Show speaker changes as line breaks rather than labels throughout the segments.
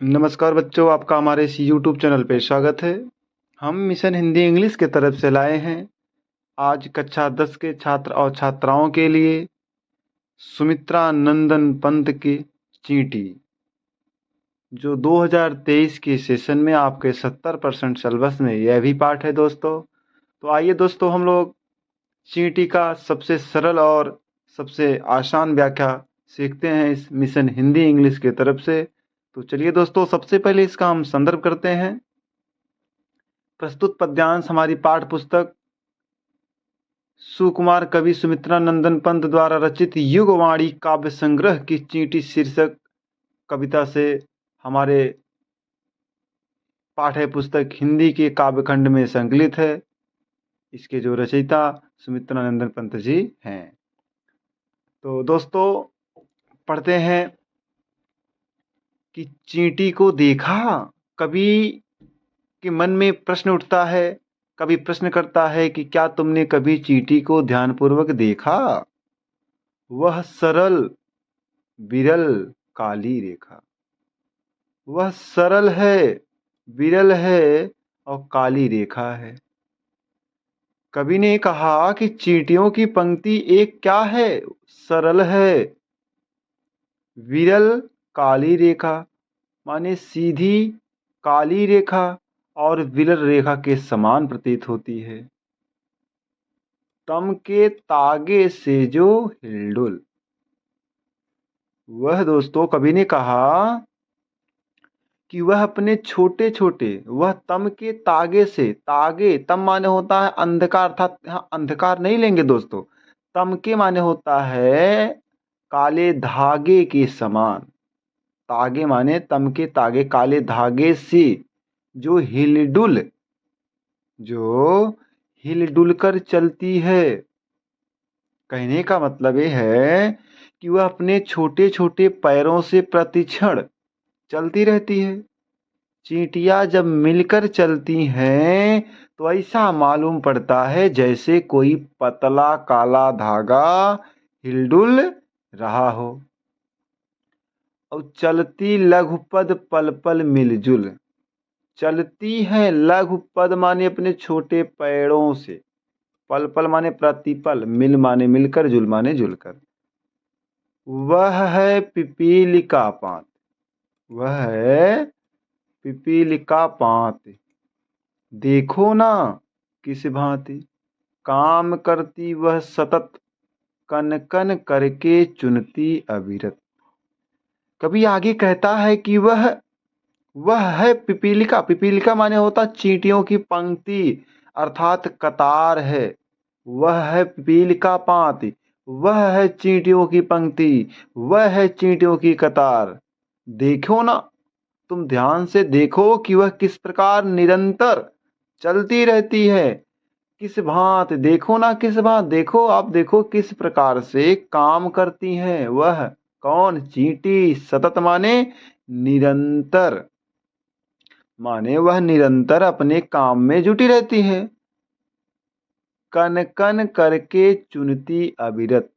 नमस्कार बच्चों, आपका हमारे इस यूट्यूब चैनल पे स्वागत है। हम मिशन हिंदी इंग्लिश की तरफ से लाए हैं आज कक्षा 10 के छात्र और छात्राओं के लिए सुमित्रा नंदन पंत की चींटी, जो 2023 के सेशन में आपके 70% सिलेबस में यह भी पाठ है दोस्तों। तो आइए दोस्तों, हम लोग चींटी का सबसे सरल और सबसे आसान व्याख्या सीखते हैं इस मिशन हिंदी इंग्लिश की तरफ से। तो चलिए दोस्तों, सबसे पहले इसका हम संदर्भ करते हैं। प्रस्तुत पद्यांश हमारी पाठ्य पुस्तक सुकुमार कवि सुमित्रा नंदन पंत द्वारा रचित युगवाणी काव्य संग्रह की चींटी शीर्षक कविता से हमारे पाठ्य पुस्तक हिंदी के काव्यखंड में संकलित है। इसके जो रचयिता सुमित्रा नंदन पंत जी हैं। तो दोस्तों, पढ़ते हैं कि चींटी को देखा। कवि के मन में प्रश्न उठता है, कवि प्रश्न करता है कि क्या तुमने कभी चींटी को ध्यानपूर्वक देखा? वह सरल विरल काली रेखा, वह सरल है, विरल है और काली रेखा है। कवि ने कहा कि चींटियों की पंक्ति एक क्या है? सरल है, विरल काली रेखा, माने सीधी काली रेखा और विरल रेखा के समान प्रतीत होती है। तम के तागे से जो हिलडुल, वह दोस्तों कवि ने कहा कि वह अपने छोटे छोटे, वह तम के तागे से, तागे तम माने होता है अंधकार, अर्थात यहाँ अंधकार नहीं लेंगे दोस्तों। तम के माने होता है काले धागे के समान। तागे माने तम के तागे, काले धागे से जो हिलडुल, जो हिलडुल कर चलती है। कहने का मतलब ये है कि वह अपने छोटे छोटे पैरों से प्रतिक्षण चलती रहती है। चींटियां जब मिलकर चलती हैं तो ऐसा मालूम पड़ता है जैसे कोई पतला काला धागा हिलडुल रहा हो। और चलती लघुपद पल पल मिलजुल, चलती है लघुपद माने अपने छोटे पैरों से, पल पल माने प्रतिपल, मिल माने मिलकर, जुल माने जुलकर। वह है पिपीलिका पात, वह है पिपीलिका पात, देखो ना किस भांति काम करती वह सतत, कन कन करके चुनती अविरत। कभी आगे कहता है कि वह है पिपीलिका, पिपीलिका माने होता चींटियों की पंक्ति अर्थात कतार है। वह है पिपीलिका पात, वह है चींटियों की पंक्ति, वह है चींटियों की कतार। देखो ना, तुम ध्यान से देखो कि वह किस प्रकार निरंतर चलती रहती है। किस भांति देखो ना, किस भांति देखो, आप देखो किस प्रकार से काम करती हैं। वह कौन? चींटी। सतत माने निरंतर, माने वह निरंतर अपने काम में जुटी रहती है। कन कन करके चुनती अविरत,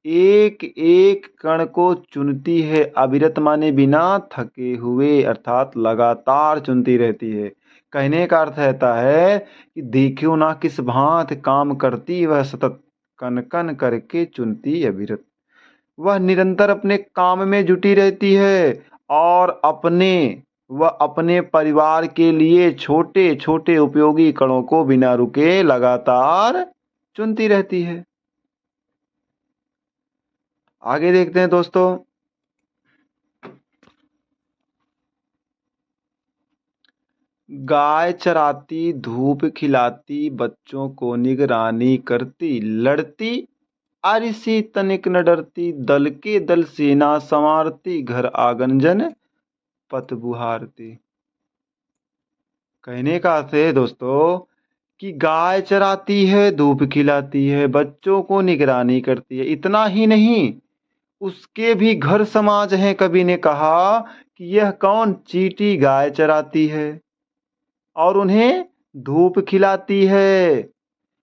एक एक कण को चुनती है। अविरत माने बिना थके हुए, अर्थात लगातार चुनती रहती है। कहने का अर्थ रहता है कि देखियो ना किस भांति काम करती वह सतत, कन कन करके चुनती अविरत। वह निरंतर अपने काम में जुटी रहती है और वह अपने परिवार के लिए छोटे छोटे उपयोगी कणों को बिना रुके लगातार चुनती रहती है। आगे देखते हैं दोस्तों। गाय चराती, धूप खिलाती, बच्चों को निगरानी करती, लड़ती आरिसी तनिक न डरती, दल के दल सेना संवारती, घर आंगन जन पत बुहारती। कहने का अर्थ है दोस्तों कि गाय चराती है, धूप खिलाती है, बच्चों को निगरानी करती है। इतना ही नहीं, उसके भी घर समाज हैं। कवि ने कहा कि यह कौन? चींटी गाय चराती है और उन्हें धूप खिलाती है,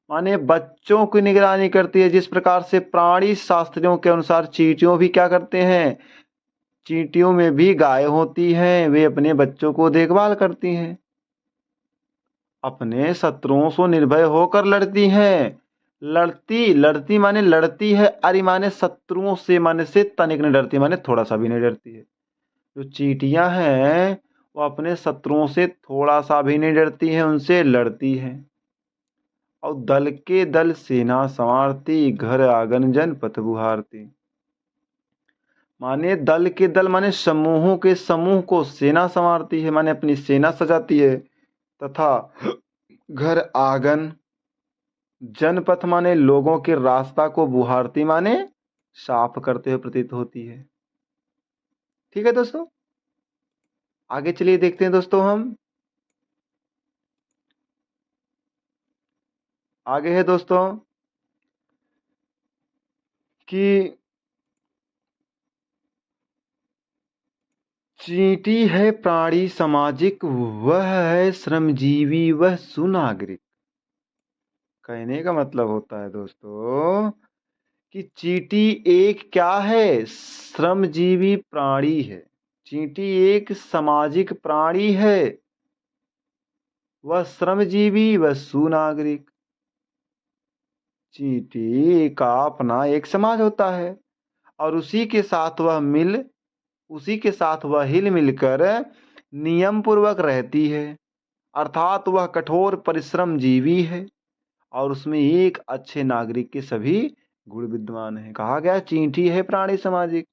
माने बच्चों की निगरानी करती है। जिस प्रकार से प्राणी शास्त्रियों के अनुसार चींटियों भी क्या करते हैं? चींटियों में भी गाय होती हैं, वे अपने बच्चों को देखभाल करती हैं, अपने शत्रुओं से निर्भय होकर लड़ती हैं। लड़ती लड़ती माने लड़ती है, अरे माने शत्रुओं से, माने से तनिक नहीं डरती, माने थोड़ा सा भी नहीं डरती है। जो चींटियां हैं वो अपने शत्रुओं से थोड़ा सा भी नहीं डरती हैं, उनसे लड़ती हैं। और दल के दल सेना संवारती, घर आंगन जन पथ बुहारती। माने दल के दल माने समूहों के समूह को सेना संवारती है, माने अपनी सेना सजाती है, तथा घर आंगन, जनपथ माने लोगों के रास्ता को बुहारती माने साफ करते हुए प्रतीत होती है। ठीक है दोस्तों, आगे चलिए देखते हैं दोस्तों, हम आगे है दोस्तों कि चींटी है प्राणी सामाजिक, वह है श्रमजीवी, वह सुनागरिक। कहने का मतलब होता है दोस्तों कि चींटी एक क्या है, श्रमजीवी प्राणी है। चींटी एक सामाजिक प्राणी है, वह श्रमजीवी, वह सुनागरिक। चींटी का अपना एक समाज होता है और उसी के साथ वह हिल मिलकर नियम पूर्वक रहती है, अर्थात वह कठोर परिश्रम जीवी है और उसमें एक अच्छे नागरिक के सभी गुण विद्यमान हैं। कहा गया चींटी है प्राणी सामाजिक।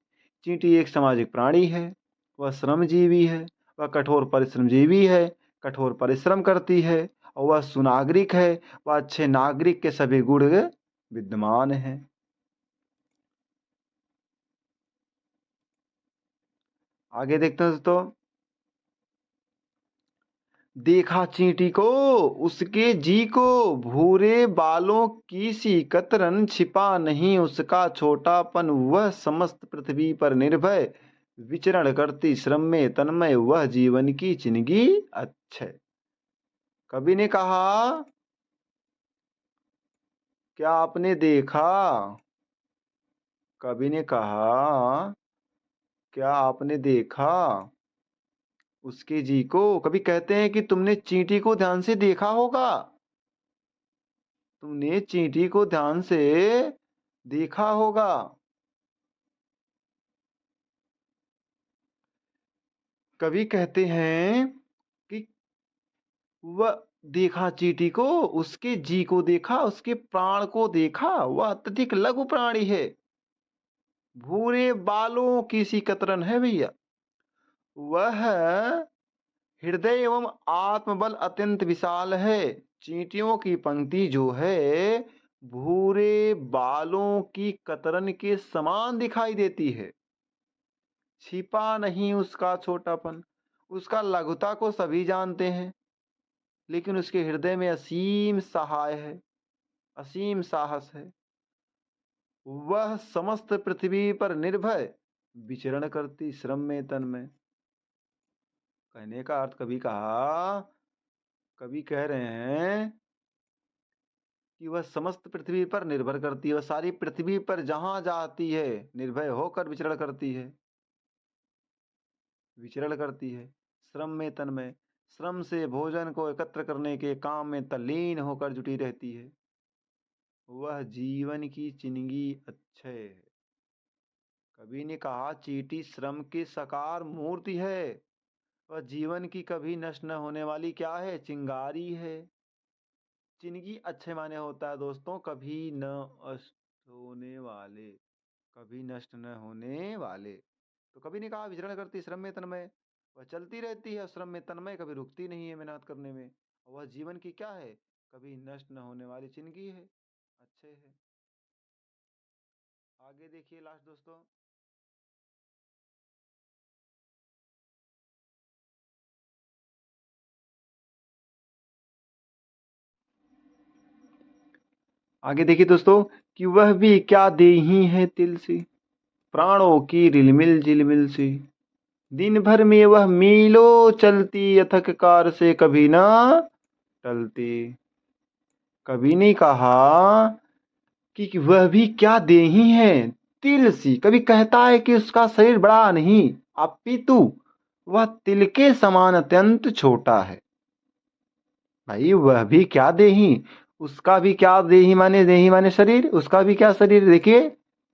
चींटी एक सामाजिक प्राणी है, वह श्रमजीवी है, वह कठोर परिश्रम जीवी है, कठोर परिश्रम करती है, और वह सुनागरिक है, वह अच्छे नागरिक के सभी गुण विद्यमान हैं। आगे देखते हैं दोस्तों, देखा चींटी को उसके जी को, भूरे बालों की सी कतरन, छिपा नहीं उसका छोटापन, वह समस्त पृथ्वी पर निर्भय विचरण करती, श्रम में तन्मय, वह जीवन की जिंदगी अक्षय। कवि ने कहा, क्या आपने देखा, कवि ने कहा क्या आपने देखा उसके जी को। कभी कहते हैं कि तुमने चींटी को ध्यान से देखा होगा, तुमने चींटी को ध्यान से देखा होगा। कवि कहते हैं कि वह देखा चींटी को, उसके जी को देखा, उसके प्राण को देखा, वह अत्यधिक लघु प्राणी है, भूरे बालों की सी कतरन है भैया। वह हृदय एवं आत्मबल अत्यंत विशाल है। चींटियों की पंक्ति जो है भूरे बालों की कतरन के समान दिखाई देती है। छिपा नहीं उसका छोटापन, उसका लघुता को सभी जानते हैं, लेकिन उसके हृदय में असीम सहाय है, असीम साहस है। वह समस्त पृथ्वी पर निर्भय विचरण करती, श्रम में तन में। कहने का अर्थ, कवि कह रहे हैं कि वह समस्त पृथ्वी पर निर्भर करती है, वह सारी पृथ्वी पर जहां जाती है निर्भय होकर विचरण करती है, श्रम में तन्मय, श्रम से भोजन को एकत्र करने के काम में तल्लीन होकर जुटी रहती है। वह जीवन की चिंगी अक्षय है। कवि ने कहा चींटी श्रम की साकार मूर्ति है, वह जीवन की कभी नष्ट न होने वाली क्या है, चिंगारी है। चिंगी अच्छे माने होता है दोस्तों कभी न अष्ट होने वाले, कभी नष्ट न होने वाले। तो कभी ने कहा विचरण करती श्रम में तन्मय, वह चलती रहती है श्रम में तन्मय, कभी रुकती नहीं है मेहनत करने में। वह जीवन की क्या है, कभी नष्ट न होने वाली चिंगी है, अच्छे है। आगे देखिए लास्ट दोस्तों, आगे देखिए दोस्तों कि वह भी क्या देही है तिल सी, प्राणों की रिलमिल झिलमिल सी। दिन भर में वह मीलों चलती, अथक कार से कभी ना टलती। कवि ने कहा कि वह भी क्या देही है तिल सी। कभी कहता है कि उसका शरीर बड़ा नहीं, अपितु वह तिल के समान अत्यंत छोटा है। भाई वह भी क्या देही, उसका भी क्या देही माने शरीर, उसका भी क्या शरीर। देखिए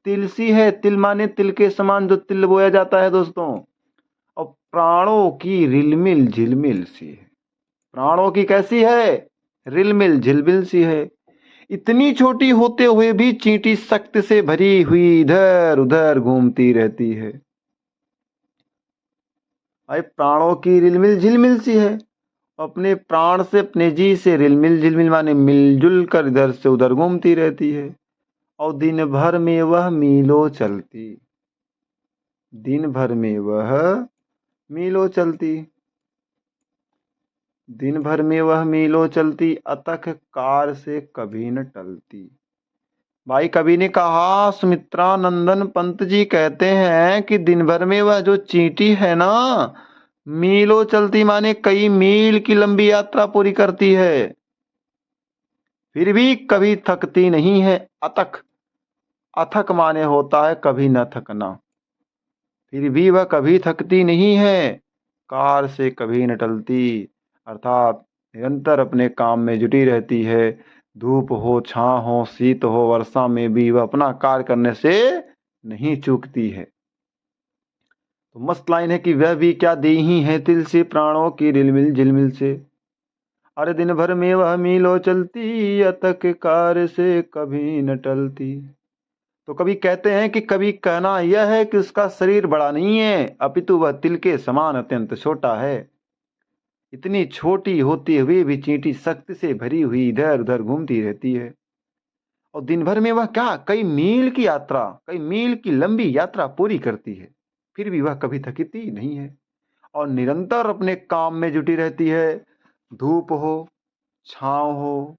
तिल सी है, तिल माने तिल के समान जो तिल बोया जाता है दोस्तों। और प्राणों की रिलमिल झिलमिल सी है। प्राणों की कैसी है, रिलमिल झिलमिल सी है। इतनी छोटी होते हुए भी चींटी सख्त से भरी हुई इधर उधर घूमती रहती है। भाई प्राणों की रिलमिल झिलमिल सी है, अपने प्राण से अपने जी से रिलमिल झिलमिल माने मिलजुल कर इधर से उधर घूमती रहती है। और दिन भर में वह मीलों चलती, दिन भर में वह मीलों चलती, दिन भर में वह मीलों चलती, अतक कार से कभी न टलती। भाई कवि ने कहा, सुमित्रा नंदन पंत जी कहते हैं कि दिन भर में वह जो चींटी है ना, मीलों चलती माने कई मील की लंबी यात्रा पूरी करती है, फिर भी कभी थकती नहीं है। अतक, अथक माने होता है कभी न थकना, फिर भी वह कभी थकती नहीं है, कार से कभी न टलती, अर्थात निरंतर अपने काम में जुटी रहती है। धूप हो, छां हो, शीत हो, वर्षा में भी वह अपना कार्य करने से नहीं चूकती है। तो मस्त लाइन है कि वह भी क्या देही है तिल से, प्राणों की रिलमिल झिलमिल से। अरे दिन भर में वह मीलों चलती, अतक कार से कभी न टलती। तो कभी कहते हैं कि कभी कहना यह है कि उसका शरीर बड़ा नहीं है, अपितु वह तिल के समान अत्यंत छोटा है। इतनी छोटी होते हुए भी चींटी शक्ति से भरी हुई इधर उधर घूमती रहती है। और दिन भर में वह क्या कई मील की यात्रा, कई मील की लंबी यात्रा पूरी करती है, फिर भी वह कभी थकती नहीं है। और निरंतर अपने काम में जुटी रहती है। धूप हो, छांव हो,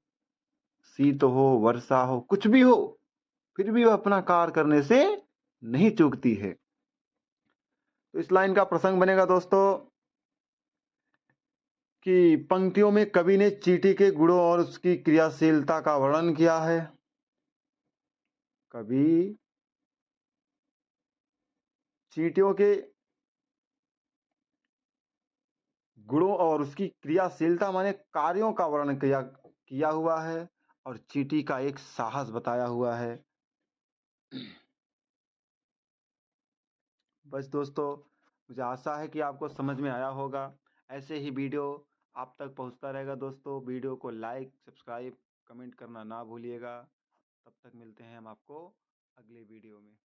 शीत हो, वर्षा हो, कुछ भी हो, फिर भी वह अपना कार्य करने से नहीं चूकती है। तो इस लाइन का प्रसंग बनेगा दोस्तों कि पंक्तियों में कवि ने चींटी के गुणों और उसकी क्रियाशीलता का वर्णन किया है। कवि चींटियों के गुणों और उसकी क्रियाशीलता माने कार्यों का वर्णन किया हुआ है, और चींटी का एक साहस बताया हुआ है। बस दोस्तों, मुझे आशा है कि आपको समझ में आया होगा। ऐसे ही वीडियो आप तक पहुंचता रहेगा दोस्तों। वीडियो को लाइक, सब्सक्राइब, कमेंट करना ना भूलिएगा। तब तक मिलते हैं हम आपको अगले वीडियो में।